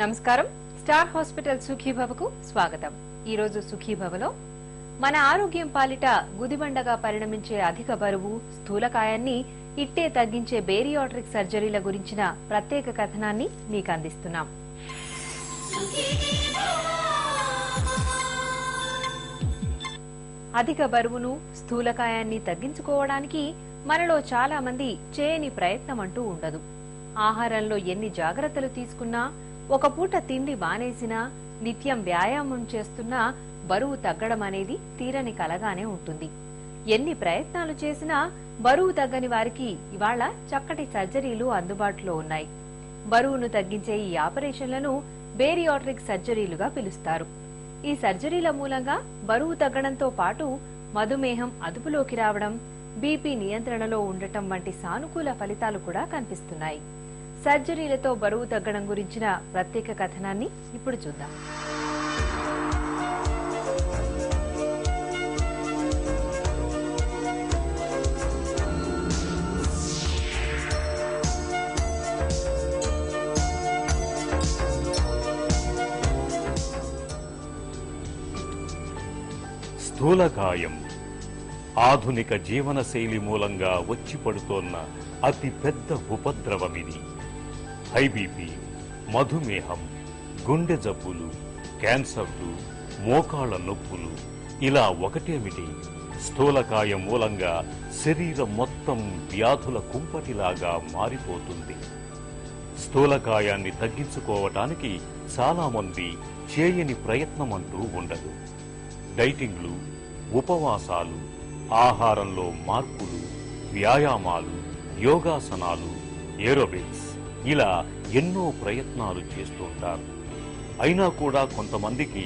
నమస్కారం. Star hospital సుఖీభవకు స్వాగతం. ఈ రోజు సుఖీభవలో మన ఆరోగ్యం పాలిట గుదిబండగా పరిణమించే అధిక బరువు, స్థూలకాయాన్ని ఇట్టే తగ్గించే బేరియాట్రిక్ సర్జరీల గురించిన ప్రత్యేక కథనాన్ని మీకు అందిస్తున్నాం. అధిక బరువును, స్థూలకాయాన్ని తగ్గించుకోవడానికి మనలో చాలా మంది చేయని ప్రయత్నం అంటూ ఉండదు. ఆహారంలో ఎన్ని జాగ్రత్తలు తీసుకున్నా, ఒక పూట తిండి మానేసినా, నిత్యం వ్యాయామం చేస్తున్నా బరువు తగ్గడం అనేది తీరని కలగానే ఉంటుంది. ఎన్ని ప్రయత్నాలు చేసినా బరువు తగ్గని వారికి ఇవాళ చక్కటి సర్జరీలు అందుబాటులో ఉన్నాయి. బరువును తగ్గించే ఈ ఆపరేషన్లను బేరియాట్రిక్ సర్జరీలుగా పిలుస్తారు. ఈ సర్జరీల మూలంగా బరువు తగ్గడంతో పాటు మధుమేహం అదుపులోకి రావడం, బీపీ నియంత్రణలో ఉండటం వంటి సానుకూల ఫలితాలు కూడా కనిపిస్తున్నాయి. సర్జరీలతో బరువు తగ్గడం గురించిన ప్రత్యేక కథనాన్ని ఇప్పుడు చూద్దాం. స్థూలకాయం ఆధునిక జీవనశైలి మూలంగా వచ్చి పడుతోన్న అతి పెద్ద ఉపద్రవమిది. హై బీపీ, మధుమేహం, గుండె జబ్బులు, క్యాన్సర్లు, మోకాళ్ల నొప్పులు, ఇలా ఒకటేమిటి, స్థూలకాయం మూలంగా శరీరం మొత్తం వ్యాధుల కుంపటిలాగా మారిపోతుంది. స్థూలకాయాన్ని తగ్గించుకోవటానికి చాలా మంది చేయని ప్రయత్నం అంటూ ఉండదు. డైటింగ్లు, ఉపవాసాలు, ఆహారంలో మార్పులు, వ్యాయామాలు, యోగాసనాలు, ఏరోబిక్స్, ఇలా ఎన్నో ప్రయత్నాలు చేస్తుంటారు. అయినా కూడా కొంతమందికి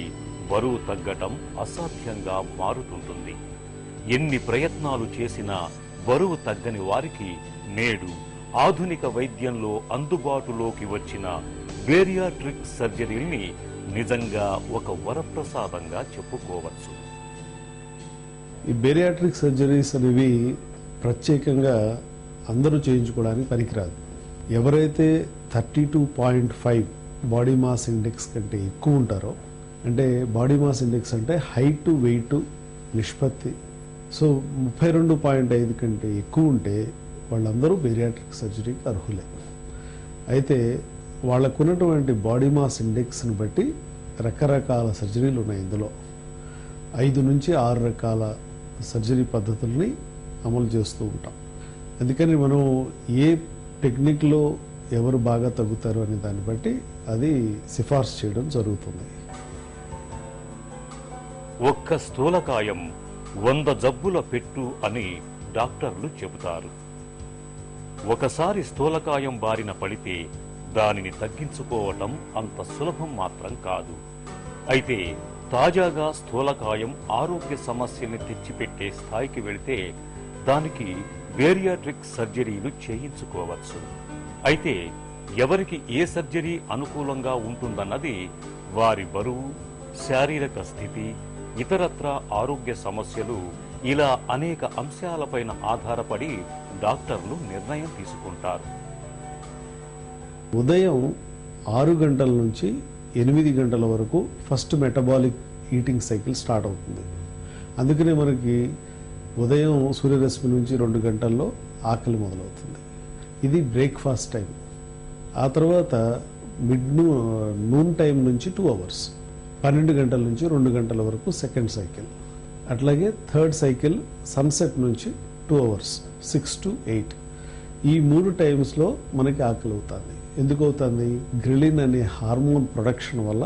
బరువు తగ్గటం అసాధ్యంగా మారుతుంటుంది. ఎన్ని ప్రయత్నాలు చేసినా బరువు తగ్గని వారికి నేడు ఆధునిక వైద్యంలో అందుబాటులోకి వచ్చిన బేరియాట్రిక్ సర్జరీల్ని నిజంగా ఒక వరప్రసాదంగా చెప్పుకోవచ్చు. ఈ బేరియాట్రిక్ సర్జరీస్ అనేవి ప్రత్యేకంగా అందరూ చేయించుకోవడానికి పనికిరాదు. ఎవరైతే 32.5 బాడీ మాస్ ఇండెక్స్ కంటే ఎక్కువ ఉంటారో, అంటే బాడీ మాస్ ఇండెక్స్ అంటే హైట్ టు వెయిట్ నిష్పత్తి, సో 32.5 కంటే ఎక్కువ ఉంటే వాళ్ళందరూ బేరియాట్రిక్ సర్జరీకి అర్హులే. అయితే వాళ్ళకున్నటువంటి బాడీ మాస్ ఇండెక్స్ని బట్టి రకరకాల సర్జరీలు ఉన్నాయి. ఇందులో 5 నుంచి 6 రకాల సర్జరీ పద్ధతుల్ని అమలు చేస్తూ ఉంటాం. అందుకని మనం ఏ టెక్నిక్లో ఎవరు బాగా తగ్గుతారు అనే దాన్ని బట్టి అది సిఫార్సు చేయడం జరుగుతుంది. ఒక్క స్థూలకాయం 100 జబ్బుల పెట్టు అని డాక్టర్లు చెబుతారు. ఒకసారి స్థూలకాయం బారిన పడితే దానిని తగ్గించుకోవటం అంత సులభం మాత్రం కాదు. అయితే తాజాగా స్థూలకాయం ఆరోగ్య సమస్యల్ని తెచ్చిపెట్టే స్థాయికి వెళితే దానికి బేరియాట్రిక్ సర్జరీలు చేయించుకోవచ్చు. అయితే ఎవరికి ఏ సర్జరీ అనుకూలంగా ఉంటుందన్నది వారి బరువు, శారీరక స్థితి, ఇతరత్రా ఆరోగ్య సమస్యలు, ఇలా అనేక అంశాలపైన ఆధారపడి డాక్టర్లు నిర్ణయం తీసుకుంటారు. ఉదయం 6 గంటల నుంచి 8 గంటల వరకు first metabolic eating cycle start అవుతుంది. అందుకనే మనకి ఉదయం సూర్యరశ్మి నుంచి 2 గంటల్లో ఆకలి మొదలవుతుంది. ఇది బ్రేక్ఫాస్ట్ టైం. ఆ తర్వాత నూన్ టైం నుంచి 2 అవర్స్, 12 గంటల నుంచి 2 గంటల వరకు సెకండ్ సైకిల్. అట్లాగే థర్డ్ సైకిల్ సన్సెట్ నుంచి 2 అవర్స్, 6 to 8. ఈ 3 టైమ్స్లో మనకి ఆకలి అవుతుంది. ఎందుకు అవుతుంది? గ్రిలిన్ అనే హార్మోన్ ప్రొడక్షన్ వల్ల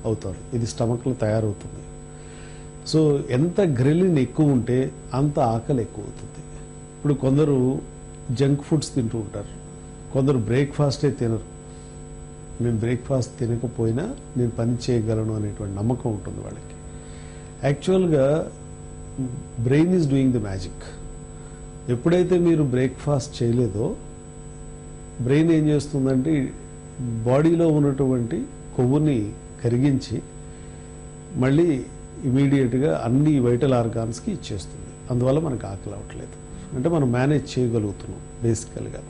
అవుతారు. ఇది స్టమక్లో తయారవుతుంది. సో ఎంత గ్రిలిన్ ఎక్కువ ఉంటే అంత ఆకలి ఎక్కువ అవుతుంది. ఇప్పుడు కొందరు జంక్ ఫుడ్స్ తింటూ ఉంటారు, కొందరు బ్రేక్ఫాస్టే తినరు. నేను బ్రేక్ఫాస్ట్ తినకపోయినా నేను పని చేయగలను అనేటువంటి నమ్మకం ఉంటుంది వాళ్ళకి. యాక్చువల్గా brain is doing the magic. ఎప్పుడైతే మీరు బ్రేక్ఫాస్ట్ చేయలేదో బ్రెయిన్ ఏం చేస్తుందంటే బాడీలో ఉన్నటువంటి కొవ్వుని కరిగించి మళ్ళీ ఇమీడియట్గా అన్ని వైటల్ ఆర్గాన్స్కి ఇచ్చేస్తుంది. అందువల్ల మనకు ఆకలి అవ్వట్లేదు. అంటే మనం మేనేజ్ చేయగలుగుతున్నాం బేసికల్గా.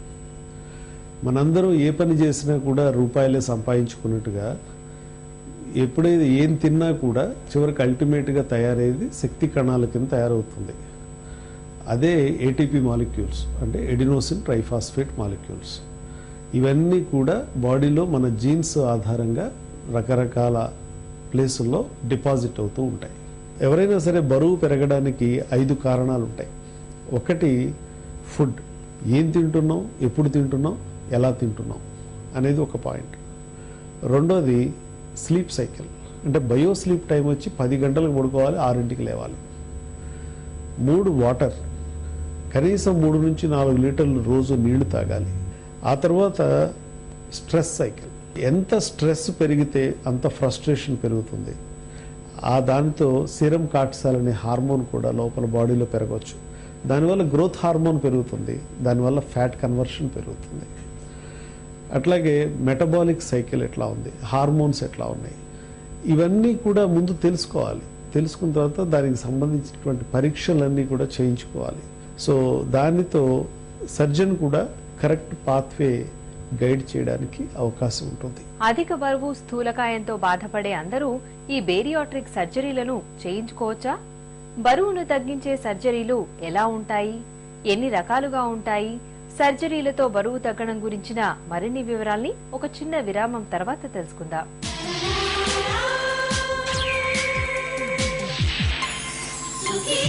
మనందరం ఏ పని చేసినా కూడా రూపాయలే సంపాదించుకున్నట్టుగా ఎప్పుడైతే ఏం తిన్నా కూడా చివరికి అల్టిమేట్గా తయారయ్యేది శక్తి కణాల కింద తయారవుతుంది. అదే ఏటీపీ మాలిక్యూల్స్, అంటే ఎడినోసిన్ ట్రైఫాస్ఫేట్ మాలిక్యూల్స్. ఇవన్నీ కూడా బాడీలో మన జీన్స్ ఆధారంగా రకరకాల ప్లేసుల్లో డిపాజిట్ అవుతూ ఉంటాయి. ఎవరైనా సరే బరువు పెరగడానికి 5 కారణాలు ఉంటాయి. ఒకటి ఫుడ్, ఏం తింటున్నాం, ఎప్పుడు తింటున్నాం, ఎలా తింటున్నాం అనేది ఒక పాయింట్. రెండోది స్లీప్ సైకిల్, అంటే బయో స్లీప్ టైం వచ్చి 10 గంటలకు పడుకోవాలి, 6ంటికి లేవాలి. 3 వాటర్, కనీసం 3 నుంచి 4 లీటర్లు రోజు నీళ్లు తాగాలి. ఆ తర్వాత స్ట్రెస్ సైకిల్, ఎంత స్ట్రెస్ పెరిగితే అంత ఫ్రస్ట్రేషన్ పెరుగుతుంది. ఆ దాంతో సీరం కార్టిసాల్ అనే హార్మోన్ కూడా లోపల బాడీలో పెరగవచ్చు. దానివల్ల గ్రోత్ హార్మోన్ పెరుగుతుంది, దానివల్ల ఫ్యాట్ కన్వర్షన్ పెరుగుతుంది. అట్లాగే మెటబాలిక్ సైకిల్ ఎట్లా ఉంది, హార్మోన్స్ ఎట్లా ఉన్నాయి, ఇవన్నీ కూడా ముందు తెలుసుకోవాలి. తెలుసుకున్న తర్వాత దానికి సంబంధించినటువంటి పరీక్షలన్నీ కూడా చేయించుకోవాలి. సో దానితో సర్జన్ కూడా కరెక్ట్ పాత్వే గైడ్ చేయడానికి అవకాశం ఉంటుంది. అధిక బరువు స్థూలకాయంతో బాధపడే అందరూ ఈ బేరియాట్రిక్ సర్జరీలను చేయించుకోవచ్చా? బరువును తగ్గించే సర్జరీలు ఎలా ఉంటాయి, ఎన్ని రకాలుగా ఉంటాయి, సర్జరీలతో బరువు తగ్గడం గురించిన మరిన్ని వివరాల్ని ఒక చిన్న విరామం తర్వాత తెలుసుకుందాం. సుఖీ